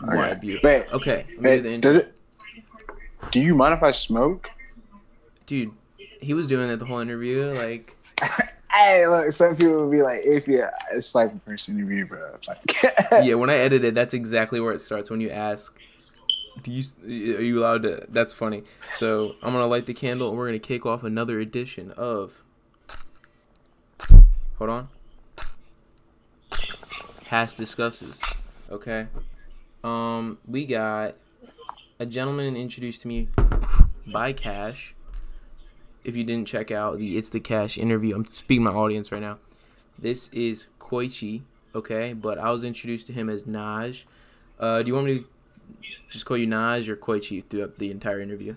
Why Okay. beautiful? Okay, let me do the Does intro. it? Do you mind if I smoke? Dude, he was doing it the whole interview. Like, Hey, look. Some people will be like, "If you," it's like the first interview, bro. Like, yeah, when I edited, that's exactly where it starts. When you ask, are you allowed to? That's funny. So I'm gonna light the candle, and we're gonna kick off another edition of. Hold on. HASSDISCUSSES. Okay. We got a gentleman introduced to me by Cash. If you didn't check out the It's the Cash interview, I'm speaking to my audience right now. This is Xkoichi, okay? But I was introduced to him as Naj. Do you want me to just call you Naj or Koichi throughout the entire interview?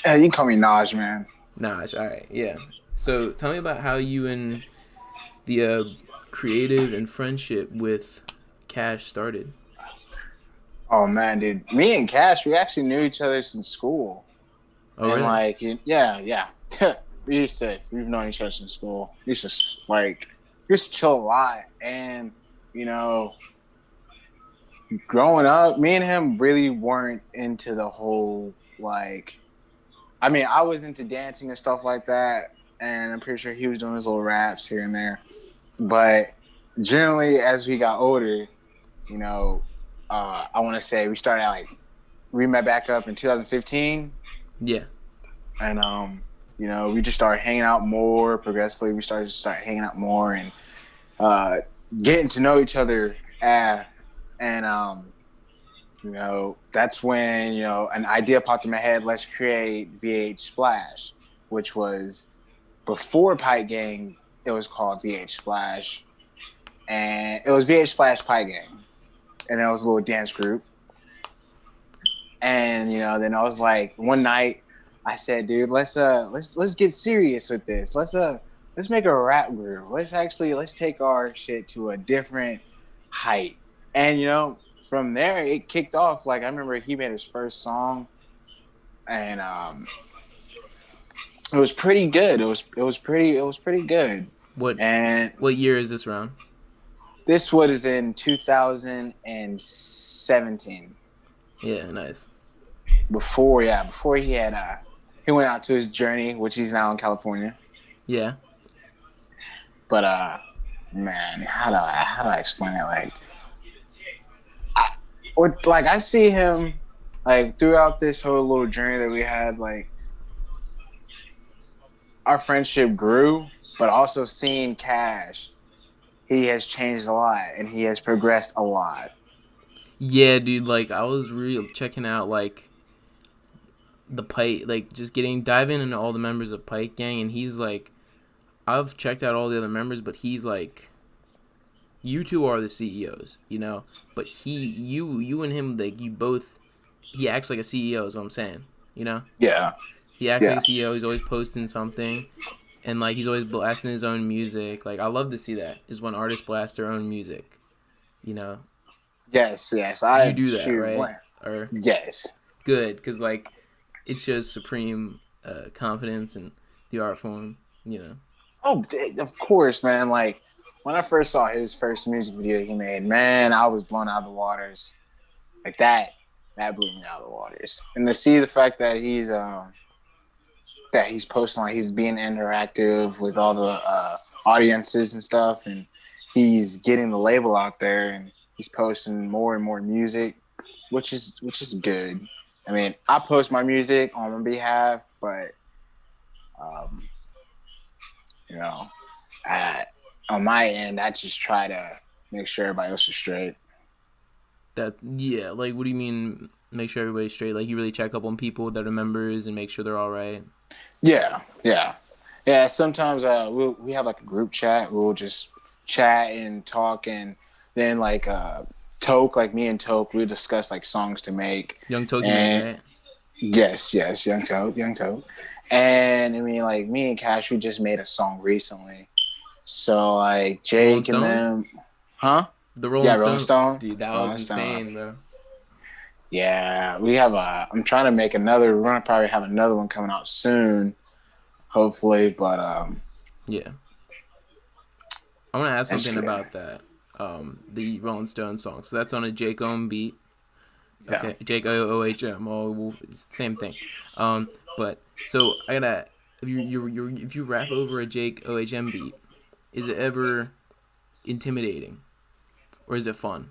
yeah, you can call me Naj, man. Naj, all right, yeah. So tell me about how you and the creative and friendship with Cash started. Oh man, dude. Me and Cash, we actually knew each other since school, Oh, and really? like, yeah. We've known each other since school. We used to chill a lot, and you know, growing up, me and him really weren't into the whole like. I mean, I was into dancing and stuff like that, and I'm pretty sure he was doing his little raps here and there. But generally, as we got older, you know, I want to say we met back up in 2015, Yeah. and we just started hanging out more progressively. We started hanging out more and uh, getting to know each other. And that's when an idea popped in my head. Let's create VH Splash, which was before Pike Gang. It was called VH Splash, and it was VH Splash Pike Gang, and it was a little dance group. And then I was like, one night, I said, "Dude, let's get serious with this. Let's make a rap group. Let's take our shit to a different height." And from there, it kicked off. Like I remember, he made his first song, and it was pretty good. It was pretty good. What And what year is this round? this was in 2017. Yeah, nice. Before he went out to his journey, which he's now in California. Yeah. But man, how do I explain it? I see him like throughout this whole little journey that we had. Like our friendship grew, but also seeing Cash, he has changed a lot and he has progressed a lot. Yeah, dude, like I was real checking out like the Pike, like just diving into all the members of Pike Gang, and he's like, I've checked out all the other members, but he's like, you two are the CEOs, but you and him, like you both, he acts like a CEO is what I'm saying, you know. Yeah, He acts like yeah, a CEO. He's always posting something, and like he's always blasting his own music. Like I love to see that is when artists blast their own music, you know. yes. You I do that, shoot right? one. Or Yes. good, because like it shows supreme confidence in the art form. Oh, of course, man. Like when I first saw his first music video he made, man, I was blown out of the waters. Like that blew me out of the waters. And to see the fact that he's posting, like he's being interactive with all the audiences and stuff, and he's getting the label out there, and he's posting more and more music, which is good. I mean, I post my music on my behalf, but um, you know, I, on my end, I just try to make sure everybody else is straight. That yeah, like what do you mean? Make sure everybody's straight. Like you really check up on people that are members and make sure they're all right. Yeah. Sometimes we have like a group chat. We'll just chat and talk, and then Toke, like me and Toke, we discuss like songs to make. Young Toki man, And right? yes, young Toke. And I mean, like me and Cash, we just made a song recently. So like Rolling Jake and Stone, them, huh? the Yeah, Rolling Rolling Stone, Stone. dude, that was Rolling Stone. insane, bro. Yeah, we have a. I'm trying to make another. We're gonna probably have another one coming out soon, hopefully. But Yeah, I want to ask it's something good. about that. The Rolling Stone song. So that's on a Jake Ohm beat. Yeah. Okay, Jake OOHM. Oh, it's the same thing. But so I gotta if you rap over a Jake OHM beat, is it ever intimidating or is it fun?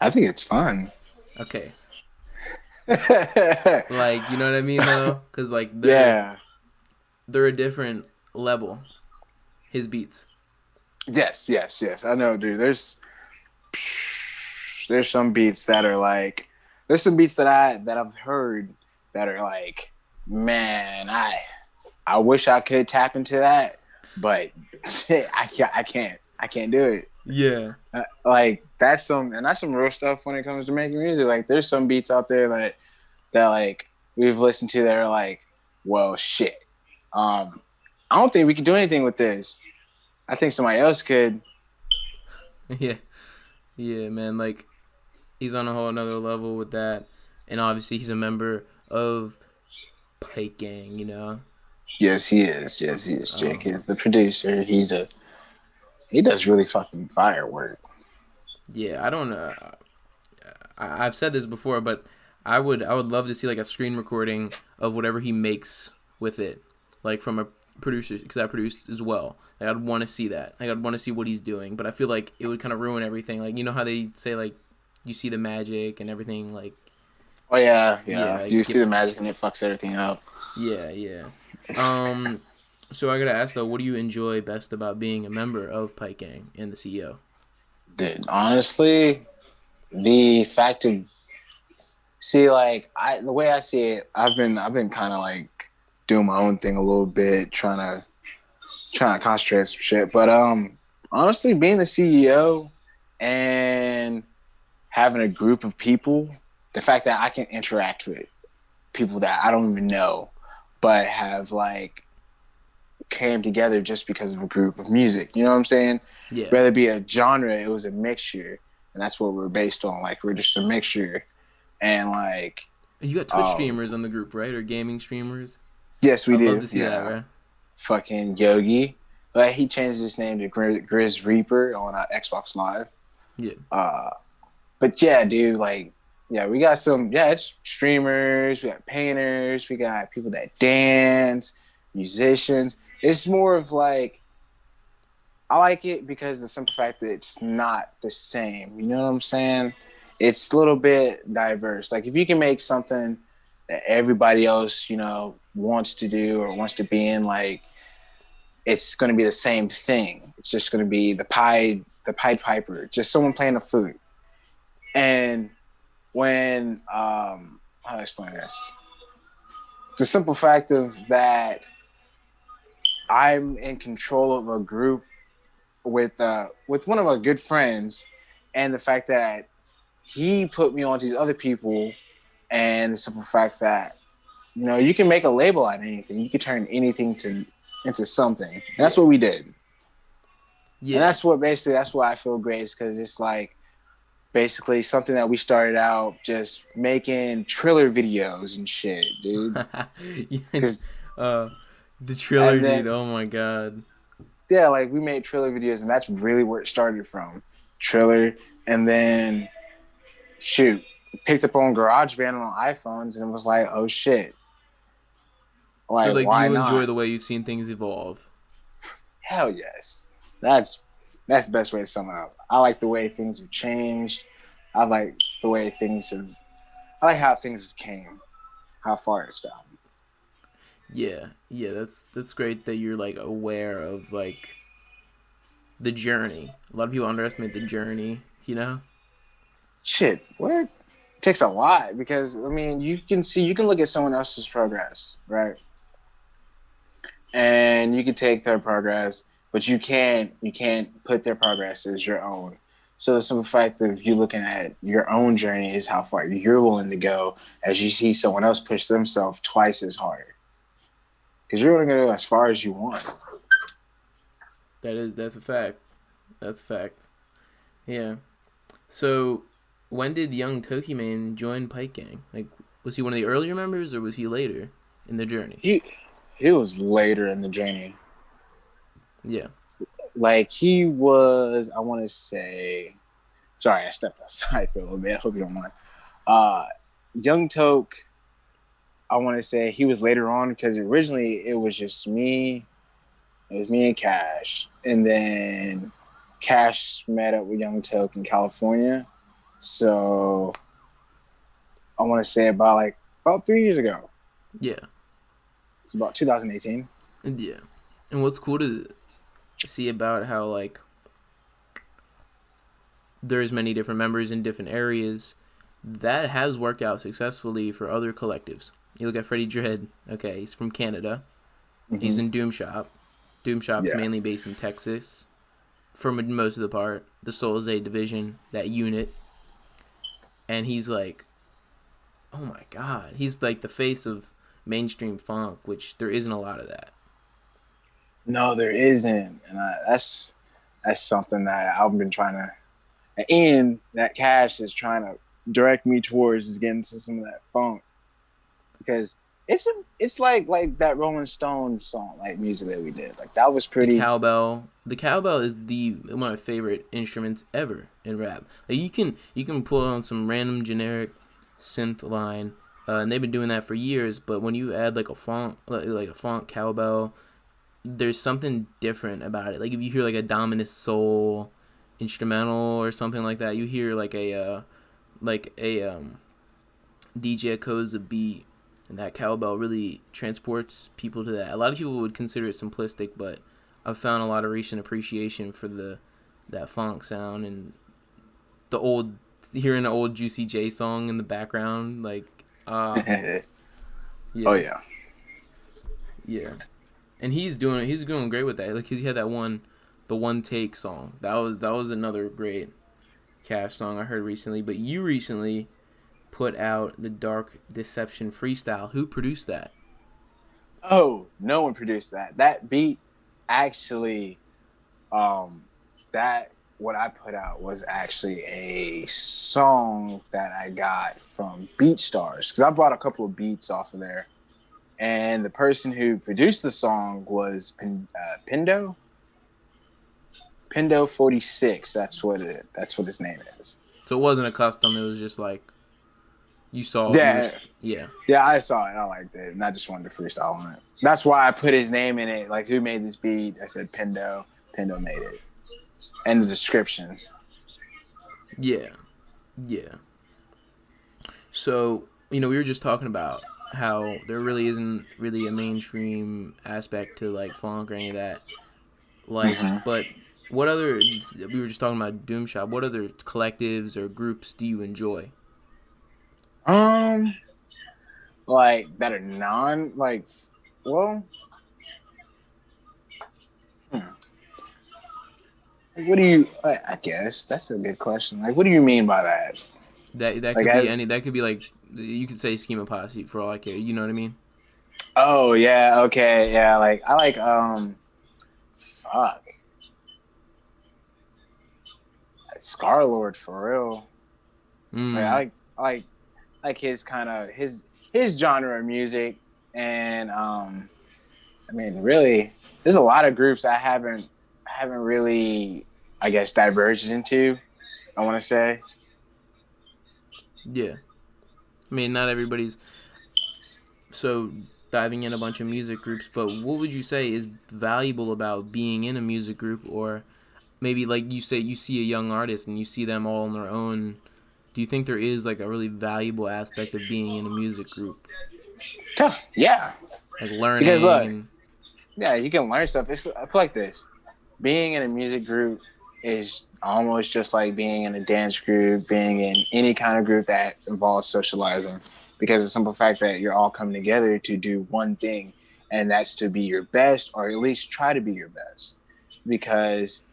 I think it's fun. Okay, like you know what I mean though, because like Yeah. they're a different level. His beats. Yes, yes, yes. I know, dude. There's some beats that are like there's some beats that I've heard that are like, man, I wish I could tap into that, but shit, I can't do it. Yeah. Like that's some real stuff when it comes to making music. Like there's some beats out there that like we've listened to that are like, well, shit. I don't think we can do anything with this. I think somebody else could. Yeah. Yeah, man. Like he's on a whole another level with that, and obviously he's a member of Pike Gang. You know. Yes, he is. Yes, he is. Jake Um, is the producer. He does really fucking firework. yeah, I don't know. I've said this before, but I would love to see like a screen recording of whatever he makes with it, like from a producer because I produced as well. Like I'd want to see that. Like I'd want to see what he's doing, but I feel like it would kind of ruin everything. Like you know how they say like you see the magic and everything. Like Oh yeah, yeah, yeah. like You see the magic and it fucks everything up. yeah, yeah. So I gotta ask though, what do you enjoy best about being a member of Pike Gang and the CEO? Dude, honestly, the fact of see like the way I see it, I've been kind of like doing my own thing a little bit, trying to concentrate on some shit. But honestly, being the CEO and having a group of people, the fact that I can interact with people that I don't even know, but have like came together just because of a group of music. You know what I'm saying? Yeah, Rather be a genre, it was a mixture, and that's what we're based on. Like we're just a mixture, and like, you got Twitch um, streamers on the group, right, or gaming streamers? yes, we I'd love do. to see that, Yeah, right? fucking Yogi. Like he changed his name to Grizz Reaper on Xbox Live. Yeah, Uh, but yeah, dude, like, yeah, we got some, yeah, it's streamers, we got painters, we got people that dance, musicians. It's more of like, I like it because the simple fact that it's not the same. You know what I'm saying? It's a little bit diverse. Like, if you can make something that everybody else, you know, wants to do or wants to be in, like, it's going to be the same thing. It's just going to be the Pied Piper, just someone playing a flute. And when how do I explain this? The simple fact of that I'm in control of a group with one of our good friends, and the fact that he put me on these other people, and the simple fact that you know you can make a label out of anything, you can turn anything to into something. That's yeah, what we did, and yeah. that's why I feel great is because it's like basically something that we started out just making Triller videos and shit, dude. Yeah, Because uh, the Triller, and dude. then Oh my god. yeah, like we made Triller videos, and that's really where it started from, Triller, and then shoot, picked up on GarageBand on iPhones, and was like, oh shit, So like like, do why you enjoy not? the way you've seen things evolve? Hell yes, that's that's the best way to sum it up. I like the way things have changed. I like the way things have. I like how things have came, how far it's gotten. Yeah, yeah. That's great that you're like aware of like the journey. A lot of people underestimate the journey. You know? Shit, what? It takes a lot because I mean, you can look at someone else's progress, right? And you can take their progress, but you can't put their progress as your own. So the simple fact of you looking at your own journey is how far you're willing to go as you see someone else push themselves twice as hard. Because you're only gonna go as far as you want. That's a fact. That's a fact. Yeah. So, when did young Toki Man join Pike Gang? Like, was he one of the earlier members or was he later in the journey? He was later in the journey. Yeah. Like he was, I want to say Sorry, I stepped outside for a little bit. I hope you don't mind. Uh, Young Toke, I want to say he was later on because originally it was just me. It was me and Cash, and then Cash met up with Young Toke in California. So I want to say about 3 years ago. Yeah. It's about 2018. Yeah. And what's cool to see about how like there's many different members in different areas that has worked out successfully for other collectives. You look at Freddie Dredd. Okay, he's from Canada. He's in Doom Shop. Doom Shop's Yeah. mainly based in Texas for most of the part. The Souls A division, that unit. And he's like, oh my god, he's like the face of mainstream funk, which there isn't a lot of that. No, there isn't, and that's something that I've been trying to, and that Cash is trying to direct me towards is getting to some of that funk because it's like that Rolling Stones song, like music that we did, like that was The pretty. cowbell. The cowbell is one of my favorite instruments ever in rap. Like you can pull on some random generic synth line, and they've been doing that for years. But when you add like a funk, like a funk cowbell, there's something different about it. Like if you hear like a dominant soul instrumental or something like that, you hear like a DJ codes a beat, and that cowbell really transports people to that. A lot of people would consider it simplistic, but I've found a lot of recent appreciation for that funk sound and the old hearing the old Juicy J song in the background, like yeah, Oh yeah. yeah. And he's doing great with that. Like 'cause he had the one take song. That was another great Cash song I heard recently. But you recently put out the Dark Deception freestyle. Who produced that? Oh, no one produced that. That beat actually, that what I put out was actually a song that I got from BeatStars because I brought a couple of beats off of there, and the person who produced the song was Pindo. Pindo 46. That's what his name is. So it wasn't a custom. It was just like you saw. Yeah, Yeah. yeah, I saw it. I liked it, and I just wanted to freestyle on it. That's why I put his name in it. Like, who made this beat? I said Pindo. Pindo made it. And the description. Yeah. Yeah. So, we were just talking about how there really isn't really a mainstream aspect to like funk or any of that. Like, but what other, we were just talking about Doom Shop, what other collectives or groups do you enjoy? Like that are non like, well, what do you? I guess that's a good question. Like, what do you mean by that? That Like, could be any. That could be like you could say Schema Posse for all I care. You know what I mean? oh yeah, okay, yeah. Like I like fuck, Scarlord for real. Like I like his kind of his genre of music, and I mean, really, there's a lot of groups I haven't really, I guess, diverged into. I want to say. Yeah. I mean, not everybody's so diving in a bunch of music groups, but what would you say is valuable about being in a music group, or maybe like you say you see a young artist and you see them all on their own? Do you think there is like a really valuable aspect of being in a music group, Yeah, like learning? because look, And yeah, you can learn stuff. I feel like this. Being in a music group is almost just like being in a dance group, being in any kind of group that involves socializing, because the simple fact that you're all coming together to do one thing, and that's to be your best, or at least try to be your best. Because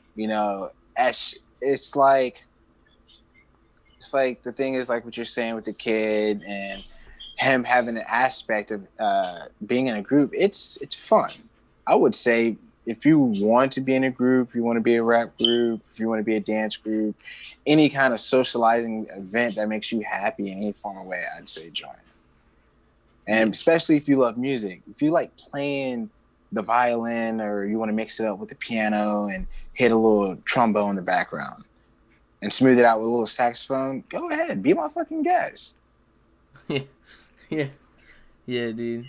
it's like the thing is like what you're saying with the kid and him having an aspect of being in a group. It's fun. I would say if you want to be in a group, if you want to be a rap group, if you want to be a dance group, any kind of socializing event that makes you happy in any form of way, I'd say join. And especially if you love music, if you like playing the violin or you want to mix it up with the piano and hit a little trombone in the background, and smooth it out with a little saxophone, go ahead, be my fucking guest. Yeah, yeah, yeah, dude.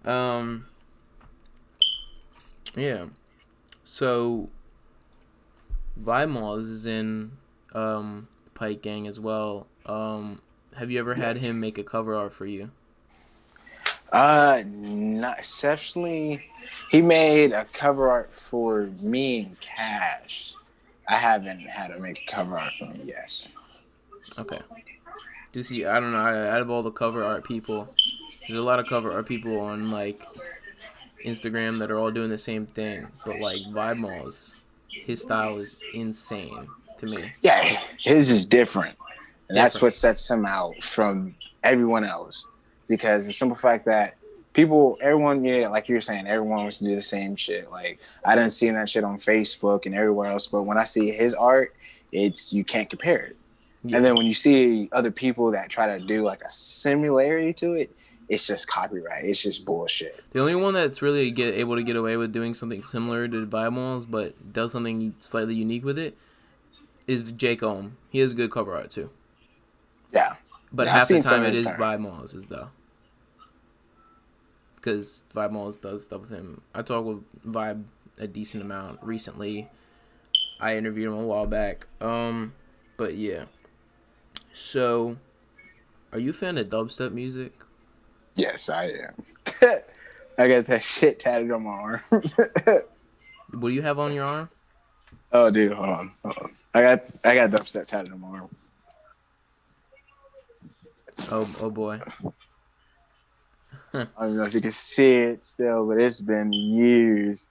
Um, yeah. So, Vimals is in Pike Gang as well. Have you ever had Yes. him make a cover art for you? Not exceptionally. He made a cover art for me and Cash. I haven't had him make a cover art for me yet. Okay. Just see, I don't know. Out of all the cover art people, there's a lot of cover art people on like Instagram that are all doing the same thing. But like Vimals, his style is insane to me. Yeah, his is different. And that's Different. what sets him out from everyone else. Because the simple fact that everyone, yeah, like you're saying, everyone wants to do the same shit. Like, I didn't see that shit on Facebook and everywhere else. But when I see his art, you can't compare it. And Yeah. then when you see other people that try to do like a similarity to it, it's just copyright. It's just bullshit. The only one that's really able to get away with doing something similar to Vimals, but does something slightly unique with it, is Jake Ohm. He has good cover art too. Yeah. But Yeah, I've half the seen some time of it his is cover. Vimals, though. Because Vimals does stuff with him. I talked with Vibe a decent amount recently. I interviewed him a while back. But yeah. So, are you a fan of dubstep music? Yes, I am. I got that shit tatted on my arm. What do you have on your arm? Oh, dude, hold on. I got dubstep tatted on my arm. Oh boy. I don't know if you can see it still, but it's been years.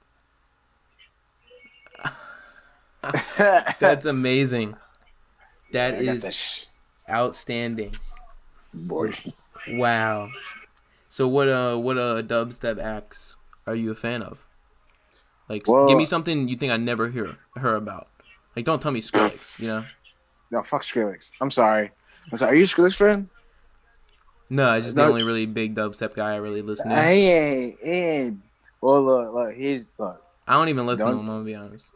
That's amazing. Yeah, That I got is that outstanding. boy. Wow. So what dubstep acts are you a fan of? Like give me Well, something you think I never hear about. Like don't tell me Skrillex, you know? no, fuck Skrillex. I'm sorry. Are you a Skrillex fan? No, it's just the No, only really big dubstep guy I really listen to. I ain't. Well, look. I don't even listen to Don't him, I'm gonna be honest.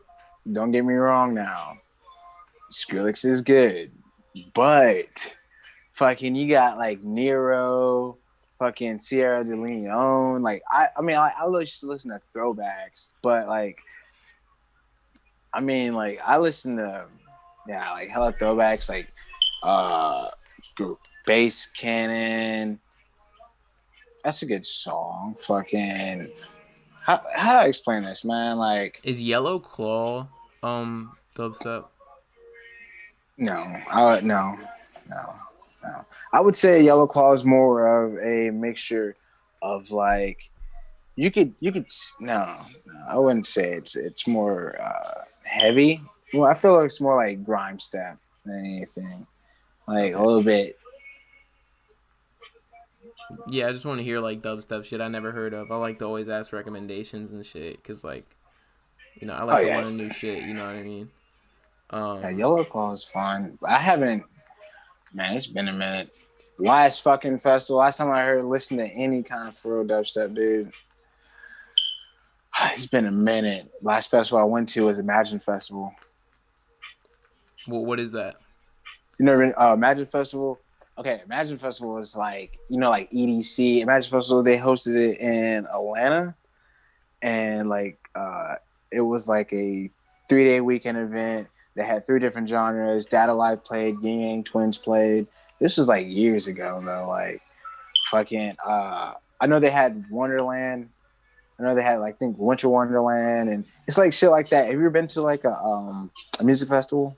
don't get me wrong now. Skrillex is good, but fucking you got like Nero, fucking Sierra de Leone. Like I used to listen to throwbacks, but like I listen to like hella throwbacks like uh Bass Cannon. That's a good song. Fucking how do I explain this, man? Like Is Yellow Claw dubstep? no, no, no. I would say Yellow Claw is more of a mixture of like you could no, I wouldn't say it's more heavy. Well, I feel like it's more like grime step than anything. Like a Okay. little bit. Yeah, I just want to hear like dubstep shit I never heard of. I like to always ask recommendations and shit cuz like, I Oh like to yeah, learn new shit, you know what I mean? yeah. Um Yellow Claw is fun. I haven't. Man, it's been a minute. Last fucking festival. Last time I heard listen to any kind of for real dubstep, dude. It's been a minute. Last festival I went to was Imagine Festival. what is that? You know, Imagine Festival. Okay, Imagine Festival is like like EDC. Imagine Festival. They hosted it in Atlanta, and it was like a 3-day weekend event. They had 3 different genres. Data Life played. Yin Yang Twins played. This was like years ago though. Like fucking. I know they had Wonderland. I know they had like I think Winter Wonderland, and it's like shit like that. Have you ever been to like a music festival?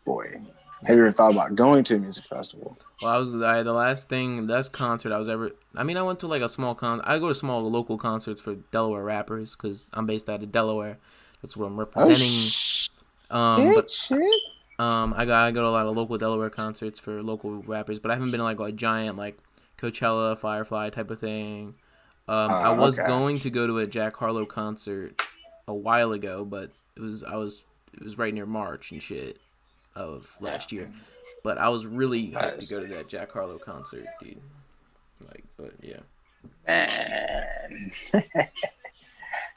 Boy, have you ever thought about going to a music festival? Well, the last concert I was ever. I mean, I went to like a small I go to small local concerts for Delaware rappers because I'm based out of Delaware. That's what I'm Oh representing. But shit. I go to a lot of local Delaware concerts for local rappers, but I haven't been to like a giant like Coachella, Firefly type of thing. I was Okay. going to go to a Jack Harlow concert a while ago, but it was right near March and shit of Yeah. last year. But I was really hyped to Nice. go to that Jack Harlow concert, dude. But yeah. Man.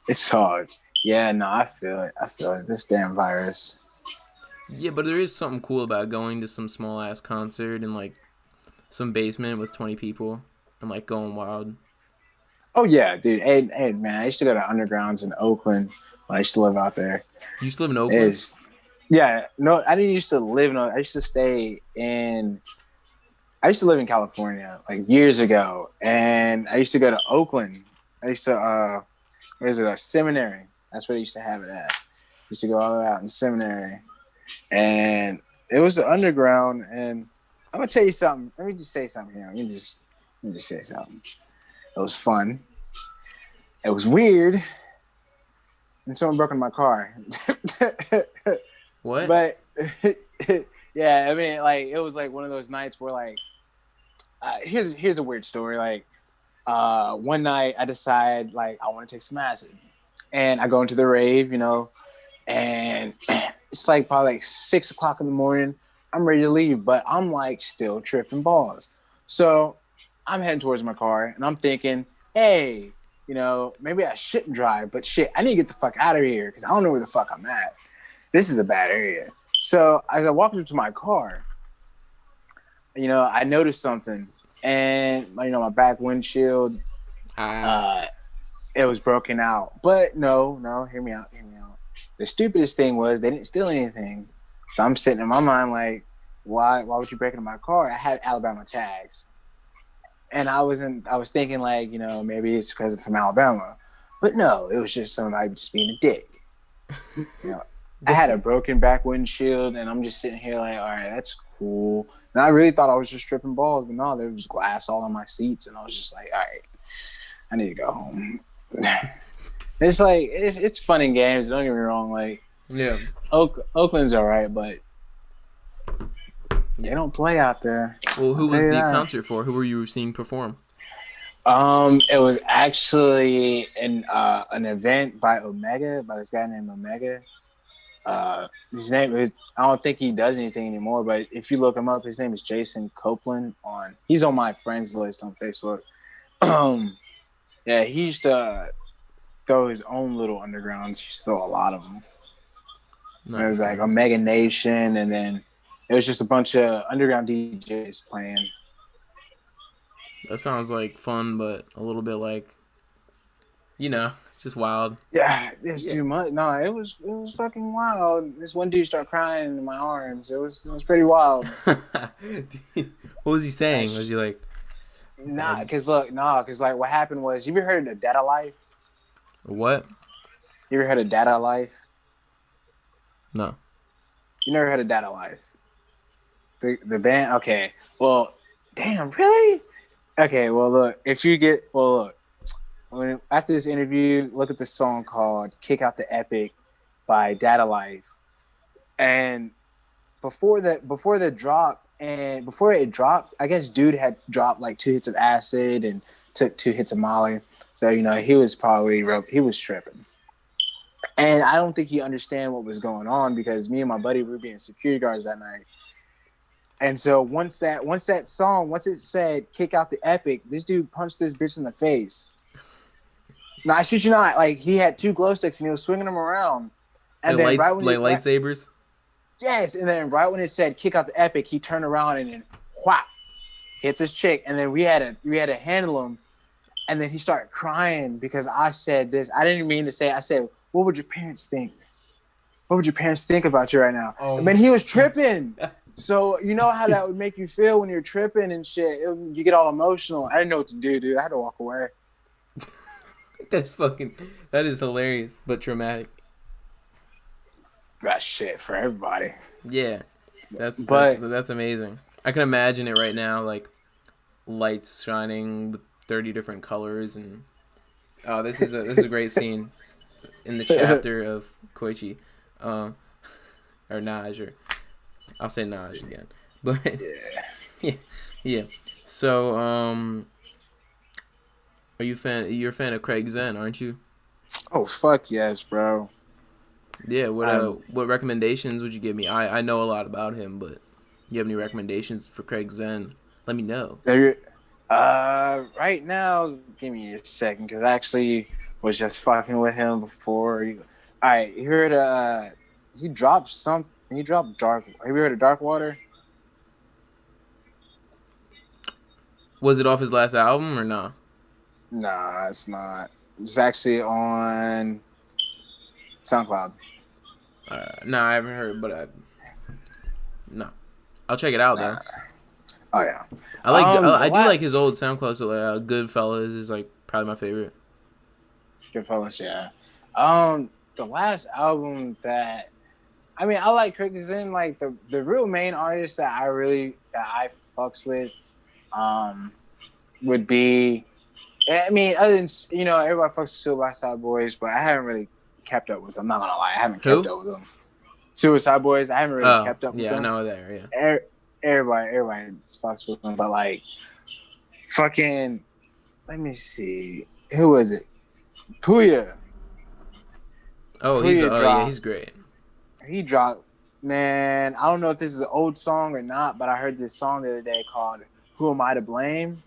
It's hard. Yeah, no, I feel it. I feel it. This damn virus. Yeah, but there is something cool about going to some small ass concert in like some basement with 20 people and like going wild. Oh yeah, dude. Hey, man. I used to go to undergrounds in Oakland when I used to live out there. You used to live in Oakland? Is yeah, no, I didn't used to live in. I used to stay in. I used to live in California like years ago, and I used to go to Oakland. I used to where is it? A seminary. That's where they used to have it at. I used to go all the way out in seminary, and it was the underground. And I'm gonna tell you something. Let me just say something here. Let me just say something. It was fun. It was weird, and someone broke into my car. What? But yeah, I mean, like it was like one of those nights where like here's a weird story. Like one night I decide like I want to take some acid, and I go into the rave, and it's like probably like 6 o'clock in the morning. I'm ready to leave, but I'm like still tripping balls. So I'm heading towards my car, and I'm thinking, hey, maybe I shouldn't drive, but shit, I need to get the fuck out of here because I don't know where the fuck I'm at. This is a bad area. So as I walk into my car, I noticed something, and my back windshield, it was broken out. But no, hear me out. The stupidest thing was they didn't steal anything. So I'm sitting in my mind like, why would you break into my car? I had Alabama tags. And I was thinking like, maybe it's because I'm from Alabama. But no, it was just somebody just being a dick. I had a broken back windshield, and I'm just sitting here like, all right, that's cool. And I really thought I was just tripping balls, but no, there was glass all on my seats, and I was just like, all right, I need to go home. It's like it's fun and games. Don't get me wrong. Like, Yeah. Oakland's all right, but they don't play out there. Well, who was the concert for? Who were you seeing perform? It was actually an event by this guy named Omega. His name is, I don't think he does anything anymore, but if you look him up, his name is Jason Copeland. He's on my friends list on Facebook. Yeah, he used to throw his own little undergrounds. He used to throw a lot of them. Nice. It was like Omega Nation, and then it was just a bunch of underground DJs playing. That sounds like fun, but a little bit like, just wild. Yeah, it's too much. No, it was fucking wild. This one dude started crying in my arms. It was pretty wild. What was he saying? Was he like? Cause like what happened was, you ever heard of Data Life? What? You ever heard of Data Life? No. You never heard of Data Life? The band? Okay. Well, damn, really? Okay. Well, look. After this interview, look at the song called "Kick Out the Epic" by Data Life, and before it dropped, I guess dude had dropped like 2 hits of acid and took 2 hits of Molly, so he was tripping, and I don't think he understand what was going on because me and my buddy were being security guards that night, and so once it said "Kick Out the Epic," this dude punched this bitch in the face. No, I shit you not. Like, he had 2 glow sticks and he was swinging them around. And then lightsabers? Yes. And then right when it said "Kick Out the Epic," he turned around and then whap, hit this chick. And then we had to handle him. And then he started crying because I said this. I didn't mean to say it. I said, "What would your parents think? What would your parents think about you right now?" Oh. And then he was tripping. So you know how that would make you feel when you're tripping and shit. You get all emotional. I didn't know what to do, dude. I had to walk away. That is hilarious, but traumatic. That shit for everybody. Yeah, that's amazing. I can imagine it right now, like lights shining with 30 different colors, and this is a great scene in the chapter of Koichi, or Naj, or I'll say Naj again, but yeah. So you're a fan of Craig Zen, aren't you? Oh, fuck yes, bro. Yeah, what recommendations would you give me? I know a lot about him, but you have any recommendations for Craig Zen? Let me know. Right now, give me a second, because I actually was just fucking with him before. All right, you heard he dropped some. He dropped Dark. Have you heard of Dark Water? Was it off his last album or no? Nah, it's not. It's actually on SoundCloud. No, I haven't heard, but no, I'll check it out Nah. though. Oh yeah. I do like his old SoundCloud. So Goodfellas is like probably my favorite. Goodfellas, yeah. The last album that I like Kirkison, like the real main artist that I fucks with, would be. Other than everybody fucks with Suicide Boys, but I haven't really kept up with them. I'm not gonna lie, I haven't kept up with them. Suicide Boys, I haven't really kept up with them. Yeah, I know that. Yeah. Everybody fucks with them, but like, fucking, let me see, who was it? Puya. Oh, he's great. He dropped, man. I don't know if this is an old song or not, but I heard this song the other day called "Who Am I to Blame?"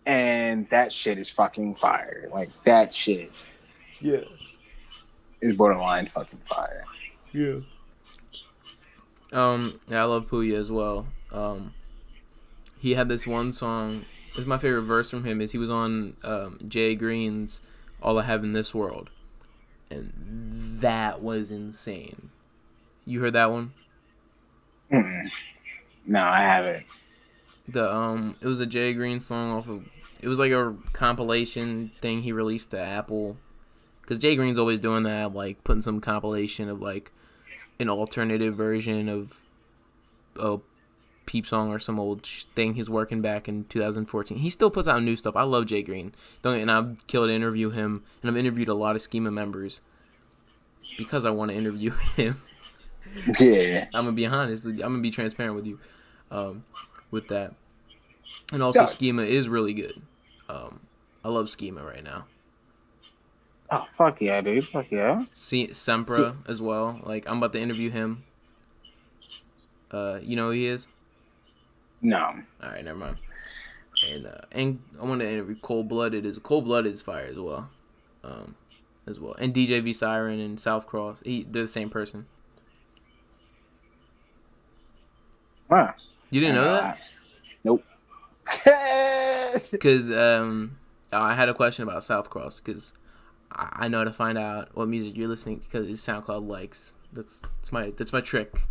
And that shit is fucking fire. Like that shit. Yeah. Is borderline fucking fire. Yeah. Yeah, I love Puya as well. He had this one song. This is my favorite verse from him. Is he was on Jay Green's "All I Have in This World," and that was insane. You heard that one? No, I haven't. It was a Jay Green song off of. It was like a compilation thing he released to Apple, because Jay Green's always doing that, like putting some compilation of like an alternative version of a Peep song or some old thing he's working back in 2014. He still puts out new stuff. I love Jay Green. And I've killed to interview him, and I've interviewed a lot of Schema members because I want to interview him. Yeah. I'm gonna be honest. I'm gonna be transparent with you, with that. And also, Schema is really good. I love Schema right now. Oh fuck yeah, dude! Fuck yeah. Sempra as well. Like I'm about to interview him. You know who he is? No. All right, never mind. And I want to interview Cold Blooded is fire as well. And DJ V Siren and South Cross. They're the same person. Huh. You didn't know that? Nope. Because I had a question about South Cross because I know how to find out what music you're listening to because it's SoundCloud likes. That's my trick.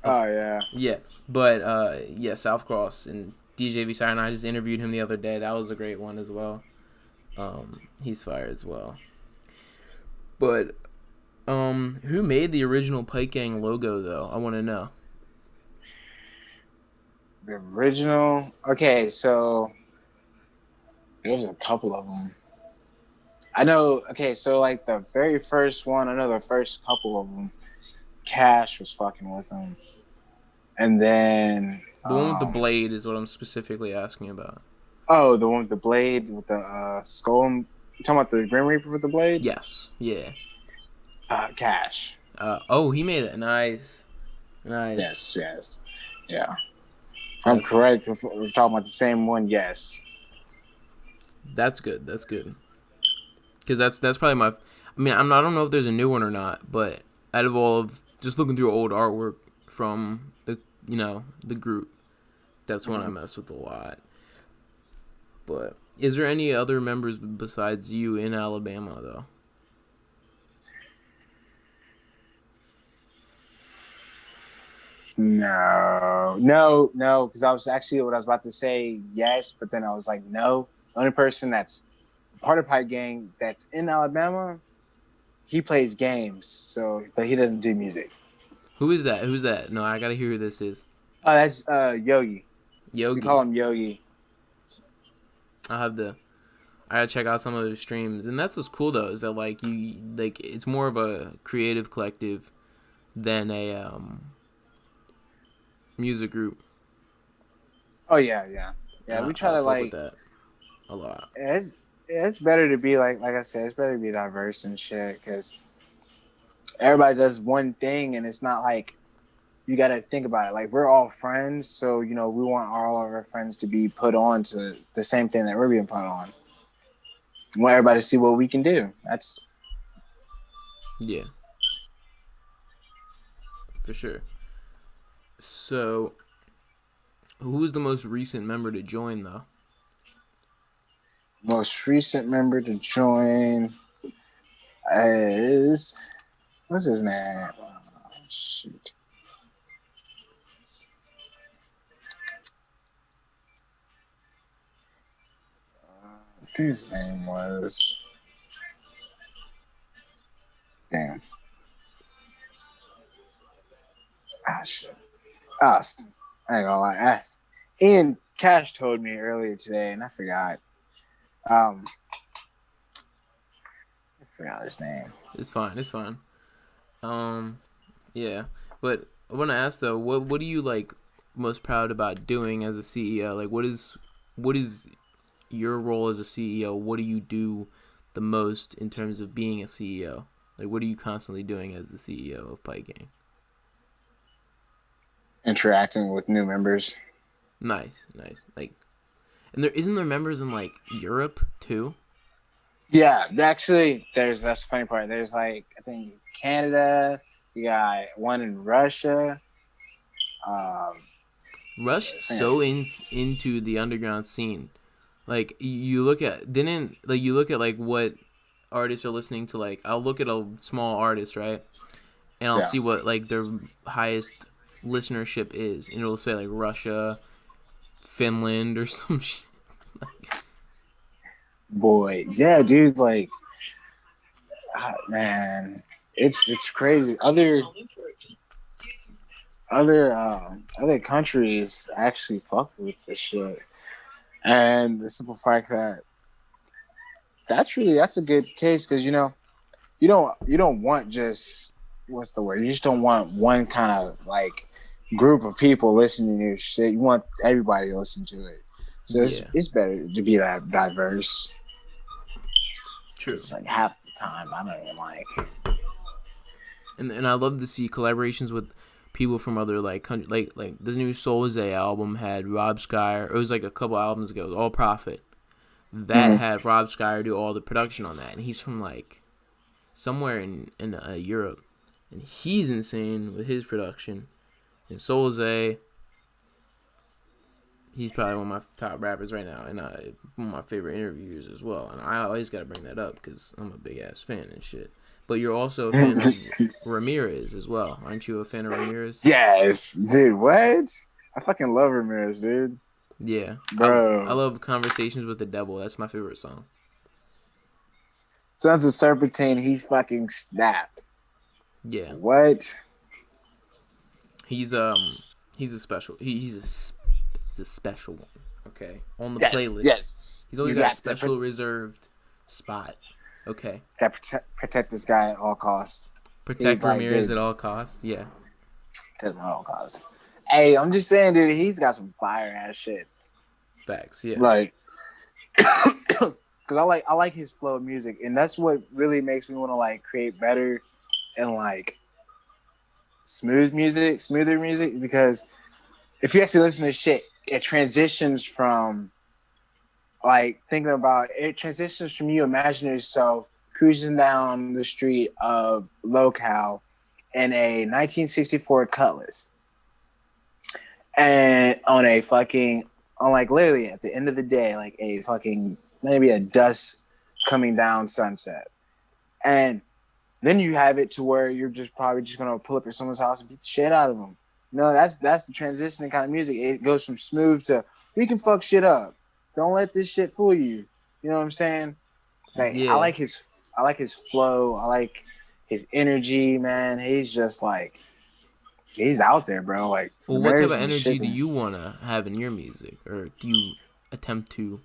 Oh yeah. Yeah, but South Cross and DJ V Siren. I just interviewed him the other day. That was a great one as well. He's fire as well. But who made the original Pikegang logo though? I want to know. The original. Okay, so there's a couple of them. I know. Okay, so like the very first one, I know the first couple of them, Cash was fucking with them, and then the one with the blade is what I'm specifically asking about. Oh, the one with the blade with the skull. You talking about the Grim Reaper with the blade? Yes. Yeah. Cash. He made it. Nice. Yes. Yeah. I'm correct. If we're talking about the same one. Yes. That's good. Because that's probably my. I don't know if there's a new one or not, but out of all of just looking through old artwork from the group, that's one I mess with a lot. But is there any other members besides you in Alabama though? No, because I was actually what I was about to say yes, but then I was like no. The only person that's part of Pike Gang that's in Alabama, he plays games, but he doesn't do music. Who is that? Who's that? No, I gotta hear who this is. Oh, that's Yogi. Yogi. We call him Yogi. I gotta check out some of his streams, and that's what's cool though, is that like it's more of a creative collective than a music group. Oh yeah. We try to like with that a lot. It's better to be like I said, it's better to be diverse and shit because everybody does one thing, and it's not like you got to think about it. Like we're all friends, so we want all of our friends to be put on to the same thing that we're being put on. want everybody to see what we can do. That's Yeah, for sure. So, who's the most recent member to join, though? most recent member to join is what's his name? Oh, shoot. I think his name was damn. Ah shit. Ah, I ain't gonna lie. Ian Cash told me earlier today, and I forgot. Um, I forgot his name. It's fine. It's fine. Yeah, but I want to ask though, what are you like most proud about doing as a CEO? Like, what is your role as a CEO? What do you do the most in terms of being a CEO? Like, what are you constantly doing as the CEO of Pike Gang? Interacting with new members. Nice, nice. Like, and there members in like Europe too. Yeah, actually, that's the funny part. There's like I think Canada. You got one in Russia. Um, Rush I think so into the underground scene. Like you look at like what artists are listening to. Like I'll look at a small artist, right, and I'll yeah, see what like their highest listenership is, and it'll say like Russia, Finland, or some shit. boy, yeah, dude. Like, man, it's crazy. Other countries actually fuck with this shit, and the simple fact that that's a good case because you don't want just what's the word? You just don't want one kind of like group of people listening to your shit. You want everybody to listen to it. So Yeah, it's better to be that diverse. true. It's like half the time I don't even like. And I love to see collaborations with people from other like country, like the new Soul Zay album had Rob Skyer. It was like a couple albums ago. It was All Profit. That had Rob Skyer do all the production on that, and he's from like somewhere in Europe, and he's insane with his production. And Soul Zay, he's probably one of my top rappers right now, and one of my favorite interviewers as well. And I always gotta bring that up because I'm a big ass fan and shit. But you're also a fan of Ramirez as well, aren't you? A fan of Ramirez? Yes, dude. What? I fucking love Ramirez, dude. Yeah, I Bro, love Conversations with the Devil. That's my favorite song. Sons of Serpentine. He's fucking snapped. Yeah, What? he's he's a special. He's a special one. Okay, on the Yes, playlist, yes. he's always You got a got to special reserved spot. Okay, protect this guy at all costs. He's protect like, Ramirez dude, at all costs. Yeah, protect him at all costs. Hey, I'm just saying, dude. He's got some fire ass shit. facts. Yeah, Like, because I like his flow of music, and that's what really makes me want to like create better and like smoother music. Because if you actually listen to shit, it transitions from like thinking about it transitions from you imagining yourself cruising down the street of locale in a 1964 Cutlass and on like literally at the end of the day, like a fucking maybe a dusk coming down sunset. And then you have it to where you're just probably just gonna pull up at someone's house and beat the shit out of them. No, that's the transitioning kind of music. It goes from smooth to we can fuck shit up. Don't let this shit fool you. You know what I'm saying? Like yeah. I like his flow. I like his energy, man. He's just like he's out there, bro. Like Well, what type Ramirez of is a energy shit do to me. you wanna have in your music, or do you attempt to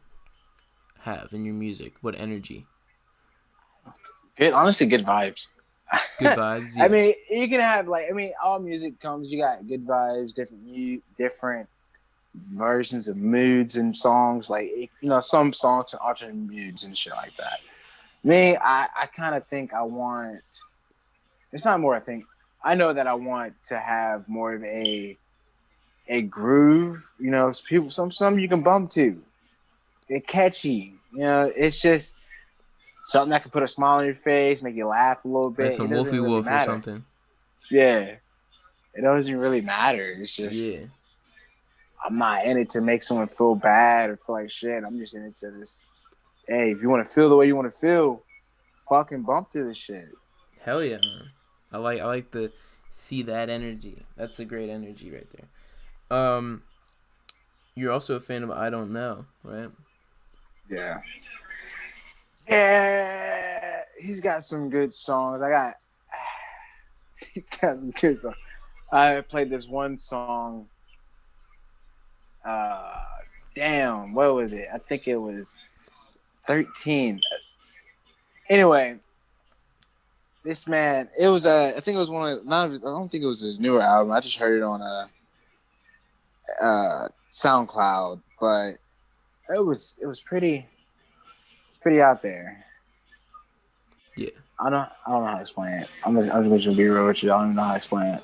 have in your music? What energy? Good, honestly, good vibes. Good vibes. I Yeah, mean, you can have all music comes. You got good vibes, different versions of moods and songs. Like some songs and alternate moods and shit like that. Me, I kind of think I want. It's not more. I think I know that I want to have more of a groove. People some you can bump to. They're catchy. It's just something that can put a smile on your face, make you laugh a little Like bit. It some doesn't Wolfie really Wolf or matter. something. Yeah, it doesn't really matter. It's just Yeah. I'm not in it to make someone feel bad or feel like shit. I'm just in it to this. Hey, if you want to feel the way you want to feel, fucking bump to this shit. Hell yeah, man. I like to see that energy. That's a great energy right there. You're also a fan of I Don't Know, right? Yeah. Yeah, he's got some good songs. He's got some good songs. I played this one song. Uh, Damn, what was it? I think it was 13. Anyway, this man, it was I think it was one of not. I don't think it was his newer album. I just heard it on SoundCloud, but it was pretty. It's pretty out there. Yeah. I don't know how to explain it. I'm just gonna be real with you. I don't even know how to explain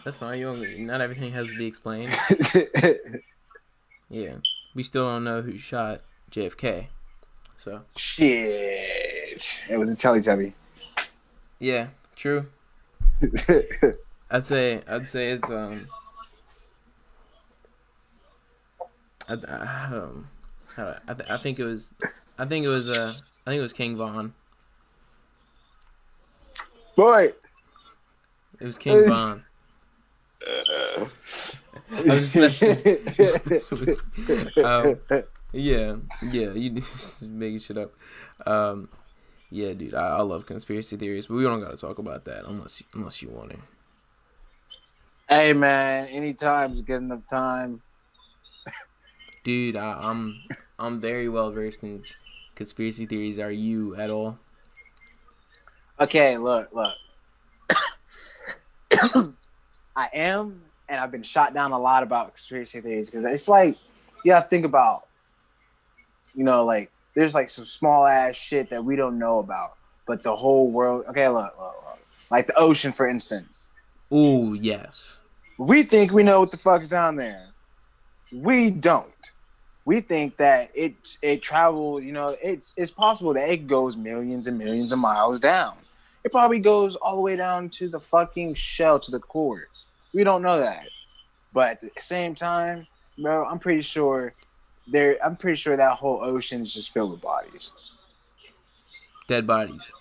That's fine. Not everything has to be explained. it. Yeah. We still don't know who shot JFK. So. Shit. It was a Teletubby. Yeah. True. I'd say it's I think it was King Von. Boy. It was King Von. I was just messing. Yeah, you just making shit up. Yeah, dude, I love conspiracy theories, but we don't gotta talk about that unless you want to. Hey man, anytime's good enough time. Dude, I'm very well versed in conspiracy theories. Are you at all? Okay, look. I am, and I've been shot down a lot about conspiracy theories because it's like, you gotta think about, like there's like some small ass shit that we don't know about, but the whole world. Okay, look. Like the ocean, for instance. Ooh, yes. We think we know what the fuck's down there. We don't. We think that it traveled. It's possible that it goes millions and millions of miles down. It probably goes all the way down to the fucking shell, to the core. We don't know that. But at the same time, bro, I'm pretty sure that whole ocean is just filled with bodies. Dead bodies.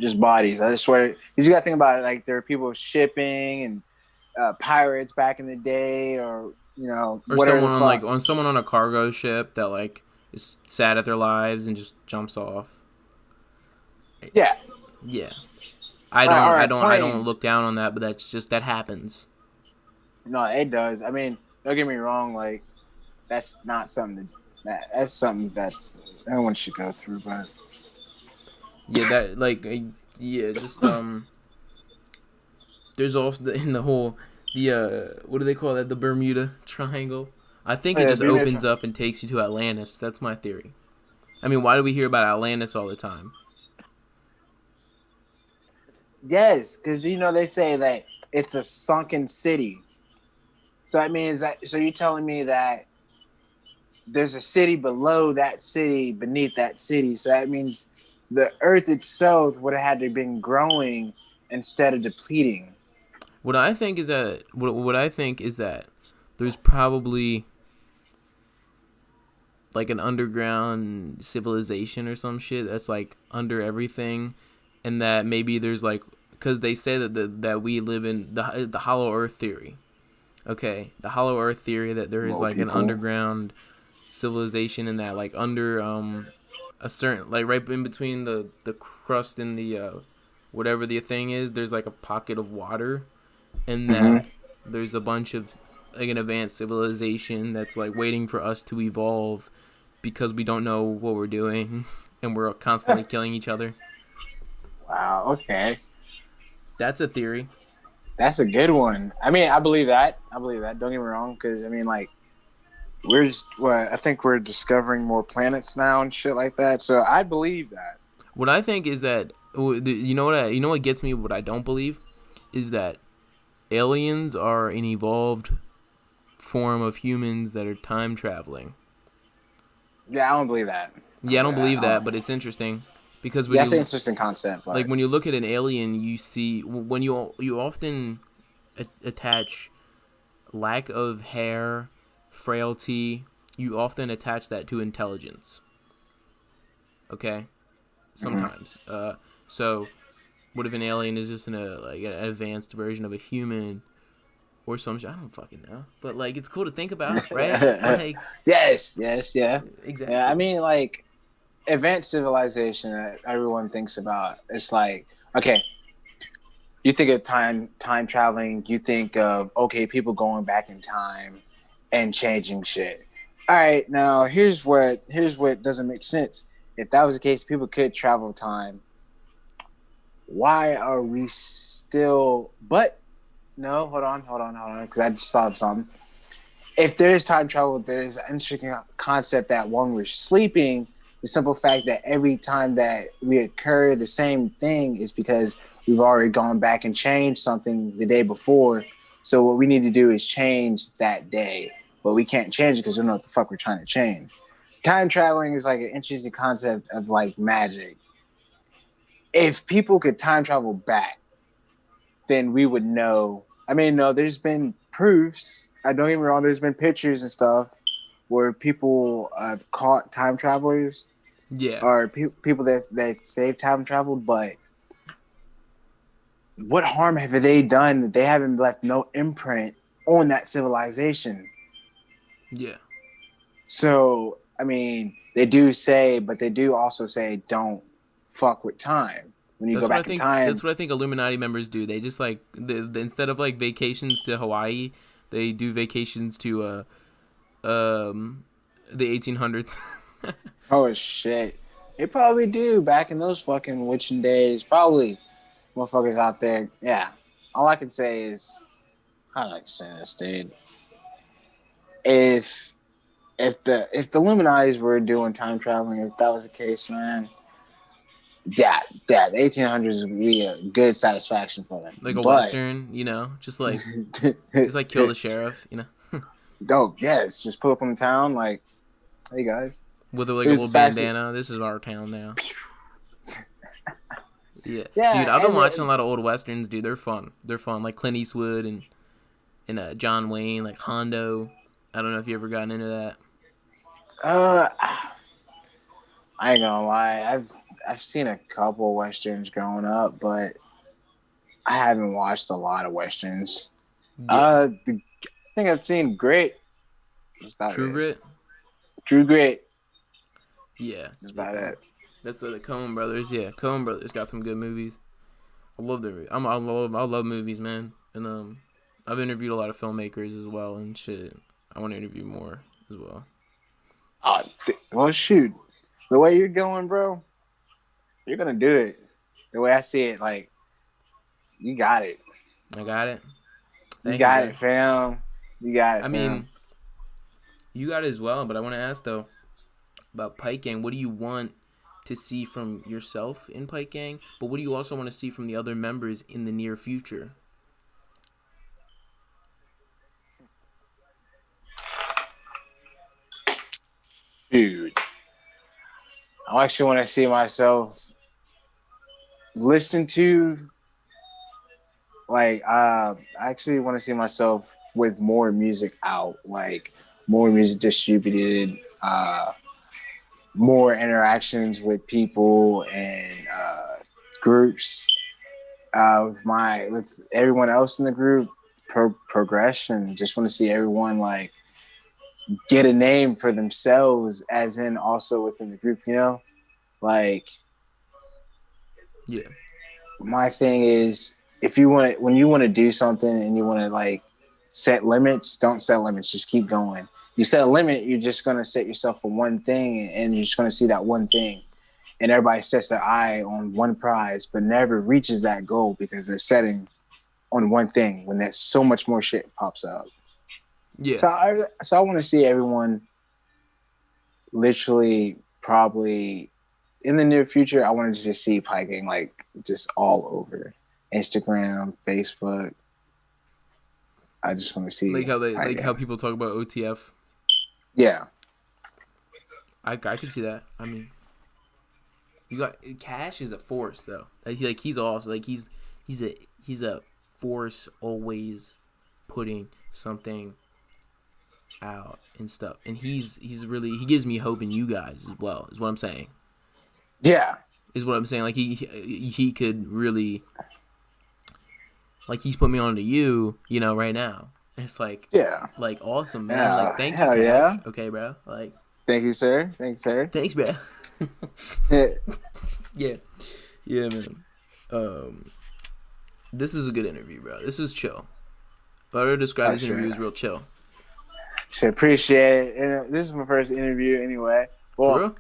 Just bodies. I just swear. Because you got to think about it. Like, there are people shipping and pirates back in the day, or Or whatever the fuck. someone on a cargo ship that like is sad at their lives and just jumps off. Yeah. Yeah. Or I a don't plane. look down on that, but that happens. No, it does. I mean, don't get me wrong. Like, that's not something that's something that everyone should go through. But Yeah, just there's also in the whole what do they call that? The Bermuda Triangle. I think it just opens up and takes you to Atlantis. That's my theory. I mean, why do we hear about Atlantis all the time? yes, because they say that it's a sunken city. So that means that. So you're telling me that there's a city below that city, beneath that city. So that means the Earth itself would have had to have been growing instead of depleting. What I think is that there's probably like an underground civilization or some shit that's like under everything, and that maybe there's like, because they say that we live in the hollow earth theory. Okay, the hollow earth theory, that there is like an underground civilization, and that like under a certain, like right in between the crust and the whatever the thing is, there's like a pocket of water, and that there's a bunch of like an advanced civilization that's like waiting for us to evolve, because we don't know what we're doing and we're constantly killing each other. Wow. Okay. That's a theory. That's a good one. I mean, I believe that. Don't get me wrong, because I mean, like, I think we're discovering more planets now and shit like that. So I believe that. What I think is that, you know what gets me, what I don't believe is that aliens are an evolved form of humans that are time traveling. Yeah, I don't believe that. Yeah, I don't believe that, but it's interesting. because when That's an you interesting concept. like But when you look at an alien, you see when you often attach lack of hair, frailty. You often attach that to intelligence. Okay, sometimes. So what if an alien is just like an advanced version of a human or some shit? I don't fucking know, but like it's cool to think about, right? Like yes, yeah. Yeah, I exactly. mean, like, advanced civilization that everyone thinks about. It's like, okay, you think of time traveling, you think of, okay, people going back in time and changing shit. All right, now here's what doesn't make sense. If that was the case, people could travel time. Why are we still? But no, hold on, because I just thought of something. If there is time travel, there's an interesting concept that when we're sleeping, the simple fact that every time that we occur the same thing is because we've already gone back and changed something the day before. So what we need to do is change that day, but we can't change it because we don't know what the fuck we're trying to change. Time traveling is like an interesting concept of like magic. If people could time travel back, then we would know. I mean, no, there's been proofs. I don't get me wrong. There's been pictures and stuff where people have caught time travelers Yeah, or people that save time travel. But what harm have they done that they haven't left no imprint on that civilization? yeah. So, I mean, they do say, but they do also say, don't fuck with time. When you go That's what I back in think. time, That's what I think Illuminati members do. They just like instead of like vacations to Hawaii, they do vacations to the 1800s. oh shit. They probably do back in those fucking witching days. Probably motherfuckers out there. Yeah. All I can say is, how do I say this, dude? If if the Illuminatis were doing time traveling, if that was the case, man, the 1800s would be a good satisfaction for them. Like a But western, just like kill the sheriff. dope, yes, just pull up on the town like, hey guys, With like a here's the little fastest. bandana. This is our town now. Yeah, dude, Yeah, I've been and watching a lot of old westerns, dude. They're fun. They're fun, like Clint Eastwood and John Wayne, like Hondo. I don't know if you ever gotten into that. uh, I ain't gonna lie, I've seen a couple westerns growing up, but I haven't watched a lot of westerns. Yeah, I think I've seen Grit. That's about True it. Grit. True Grit. Yeah, That's yeah. about it. That's the Coen Brothers. Yeah, Coen Brothers got some good movies. I love their. I love movies, man. And I've interviewed a lot of filmmakers as well and shit. I want to interview more as well. Well, shoot. The way you're going, bro, you're gonna do it. The way I see it, like, you got it. I got it. You Thank you, got it, bro. fam. You got it, I fam. mean, you got it as well, but I want to ask though about Pike Gang. What do you want to see from yourself in Pike Gang? But what do you also want to see from the other members in the near future? Dude, I actually want to see myself listen to, like, I actually want to see myself with more music out, like, more music distributed, more interactions with people and groups, with everyone else in the group, progression. Just want to see everyone like get a name for themselves, as in also within the group. Like, Yeah, my thing is, if you want to, when you want to do something and you want to like set limits, don't set limits. Just keep going. You set a limit, you're just gonna set yourself for one thing, and you're just gonna see that one thing. And everybody sets their eye on one prize, but never reaches that goal because they're setting on one thing when there's so much more shit pops up. yeah, So I want to see everyone literally probably in the near future. I want to just see piking like just all over Instagram, Facebook. I just want to see how piking. people talk about OTF. Yeah. I could see that. I mean, You got Cash is a force though. He's also like he's a force always putting something out and stuff. And he's really he gives me hope in you guys as well. Is what I'm saying. Yeah. Is what I'm saying. Like he could really like he's put me on to you, right now. And it's like awesome, man. Yeah. Like thank you, Hell Cash. yeah. Okay, bro. Like Thank you, sir. Thanks, sir. thanks, bro. Yeah. Yeah, man. This was a good interview, bro. This was chill. But I would describe this interview as real chill. Should appreciate it. This is my first interview anyway. Well, For real?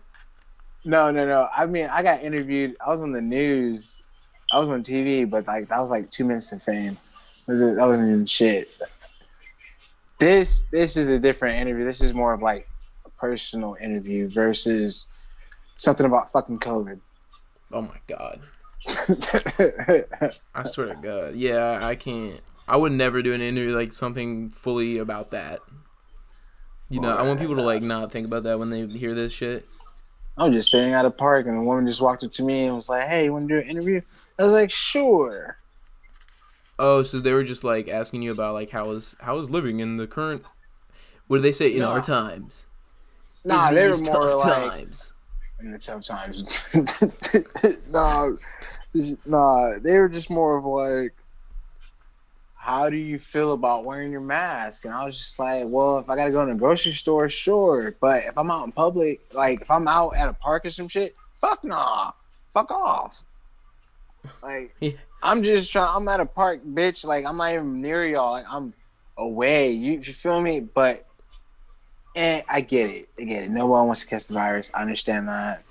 No. I mean, I got interviewed. I was on the news. I was on TV, but like that was like 2 minutes of fame. That wasn't even shit. This is a different interview. This is more of like a personal interview versus something about fucking COVID. Oh my god. I swear to God. Yeah, I can't. I would never do an interview like something fully about that. I want people to like not think about that when they hear this shit. I was just standing at a park and a woman just walked up to me and was like, "Hey, you want to do an interview?" I was like, "Sure." Oh, so they were just like asking you about like how is living in the current. What did they say in our times? Nah, they were more tough like times. In the tough times. Nah, they were just more of like, how do you feel about wearing your mask? And I was just like, well, if I gotta go in a grocery store, sure. But if I'm out in public, like if I'm out at a park or some shit, fuck nah. Fuck off. Like, Yeah. I'm at a park, bitch. Like, I'm not even near y'all. Like, I'm away. You feel me? But I get it. No one wants to catch the virus. I understand that.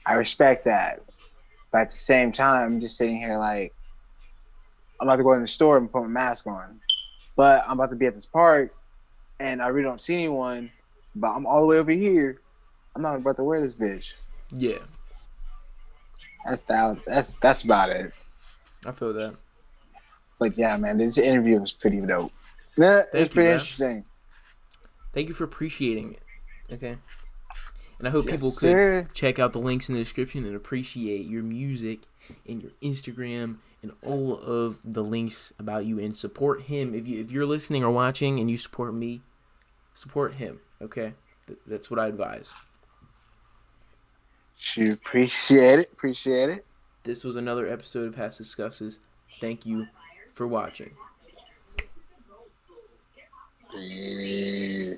I respect that. But at the same time, I'm just sitting here like, I'm about to go in the store and put my mask on. But I'm about to be at this park, and I really don't see anyone. But I'm all the way over here. I'm not about to wear this bitch. Yeah. That's about it. I feel that. But yeah, man, this interview was pretty dope. Yeah, it's pretty interesting. Thank you for appreciating it. Okay. And I hope people could check out the links in the description and appreciate your music and your Instagram and all of the links about you and support him. If you're listening or watching and you support me, support him. Okay, that's what I advise. Appreciate it. This was another episode of HASSDISCUSSES. Thank you for watching. Peace.